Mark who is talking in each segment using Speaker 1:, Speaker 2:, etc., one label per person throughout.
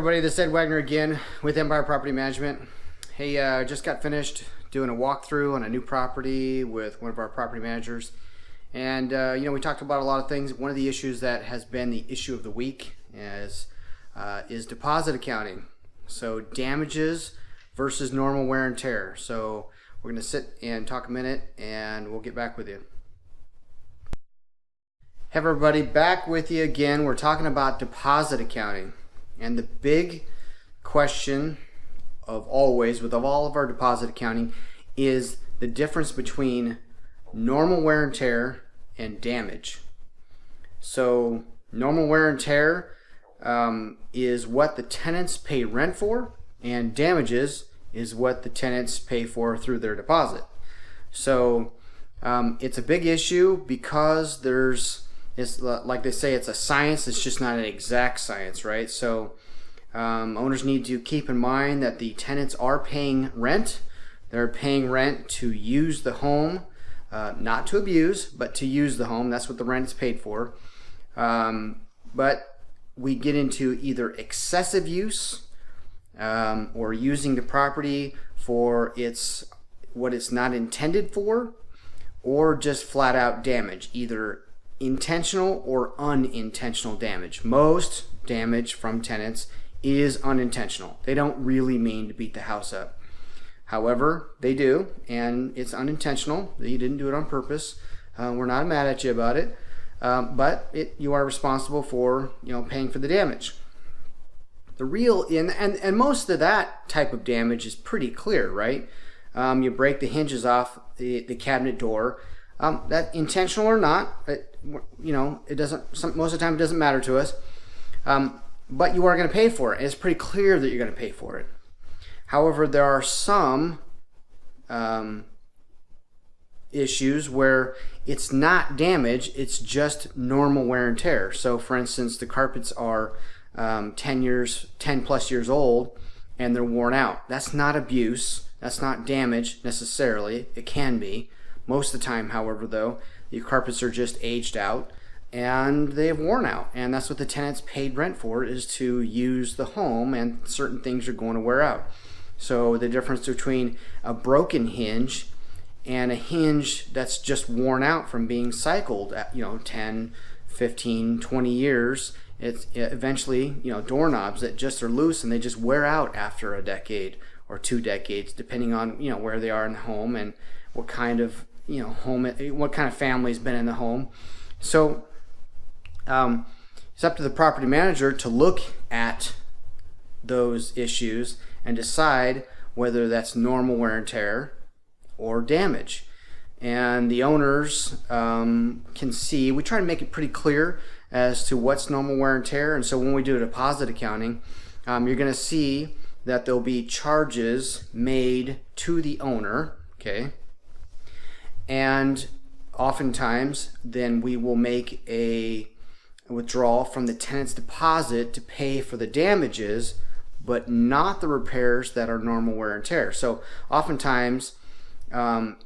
Speaker 1: everybody, this is Ed Waggoner again with Empire Property Management. Hey, just got finished doing a walkthrough on a new property with one of our property managers. And we talked about a lot of things. One of the issues that has been the issue of the week is deposit accounting. So damages versus normal wear and tear. So we're going to sit and talk a minute and we'll get back with you. Hey everybody, back with you again. We're talking about deposit accounting. And the big question of always with all of our deposit accounting is the difference between normal wear and tear and damage. So normal wear and tear is what the tenants pay rent for, and damages is what the tenants pay for through their deposit. So it's a big issue because it's like they say, it's a science. It's just not an exact science, right? So owners need to keep in mind that the tenants are paying rent. They're paying rent to use the home, not to abuse, but to use the home. That's what the rent is paid for. But we get into either excessive use or using the property for what it's not intended for, or just flat out damage, either intentional or unintentional damage. Most damage from tenants is unintentional. They don't really mean to beat the house up. However, they do, and it's unintentional. You didn't do it on purpose. We're not mad at you about it, but you are responsible for paying for the damage. The real and most of that type of damage is pretty clear, right? You break the hinges off the cabinet door. That intentional or not, it doesn't. Most of the time, it doesn't matter to us. But you are going to pay for it. And it's pretty clear that you're going to pay for it. However, there are some issues where it's not damage; it's just normal wear and tear. So, for instance, the carpets are 10 plus years old, and they're worn out. That's not abuse. That's not damage necessarily. It can be. Most of the time, however, though, the carpets are just aged out and they've worn out. And that's what the tenants paid rent for, is to use the home, and certain things are going to wear out. So the difference between a broken hinge and a hinge that's just worn out from being cycled at 10, 15, 20 years, it's eventually doorknobs that just are loose and they just wear out after a decade or 2 decades, depending on where they are in the home and what kind of what kind of family's been in the home. So it's up to the property manager to look at those issues and decide whether that's normal wear and tear or damage. And the owners can see, we try to make it pretty clear as to what's normal wear and tear. And so when we do a deposit accounting, you're going to see that there'll be charges made to the owner, okay? And oftentimes then we will make a withdrawal from the tenant's deposit to pay for the damages, but not the repairs that are normal wear and tear. So oftentimes what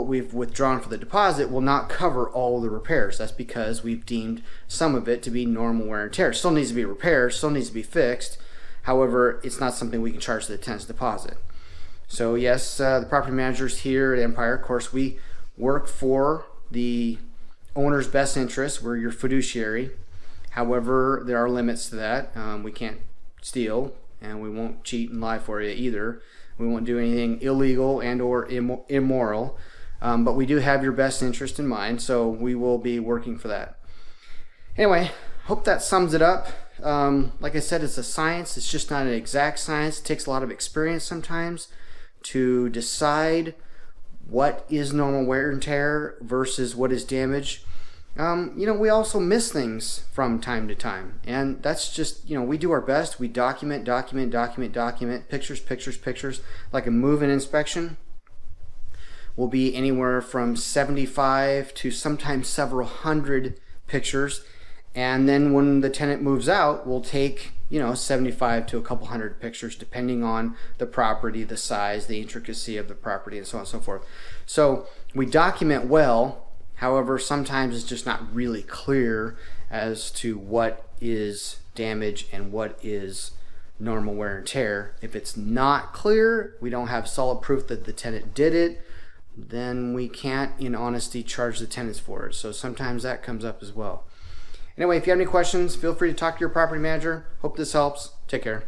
Speaker 1: we've withdrawn for the deposit will not cover all the repairs. That's because we've deemed some of it to be normal wear and tear. Still needs to be repaired, still needs to be fixed. However, it's not something we can charge the tenant's deposit. So yes, the property managers here at Empire, of course, we work for the owner's best interest. We're your fiduciary. However, there are limits to that. We can't steal, and we won't cheat and lie for you either. We won't do anything illegal and or immoral, but we do have your best interest in mind, so we will be working for that. Anyway, hope that sums it up. Like I said, it's a science. It's just not an exact science. It takes a lot of experience sometimes to decide what is normal wear and tear versus what is damage. We also miss things from time to time, and that's just, we do our best. We document, pictures. Like a move-in inspection will be anywhere from 75 to sometimes several hundred pictures, and then when the tenant moves out, we'll take 75 to a couple hundred pictures, depending on the property, the size, the intricacy of the property, and so on and so forth. So we document well. However, sometimes it's just not really clear as to what is damage and what is normal wear and tear. If it's not clear, we don't have solid proof that the tenant did it, then we can't in honesty charge the tenants for it. So sometimes that comes up as well. Anyway, if you have any questions, feel free to talk to your property manager. Hope this helps. Take care.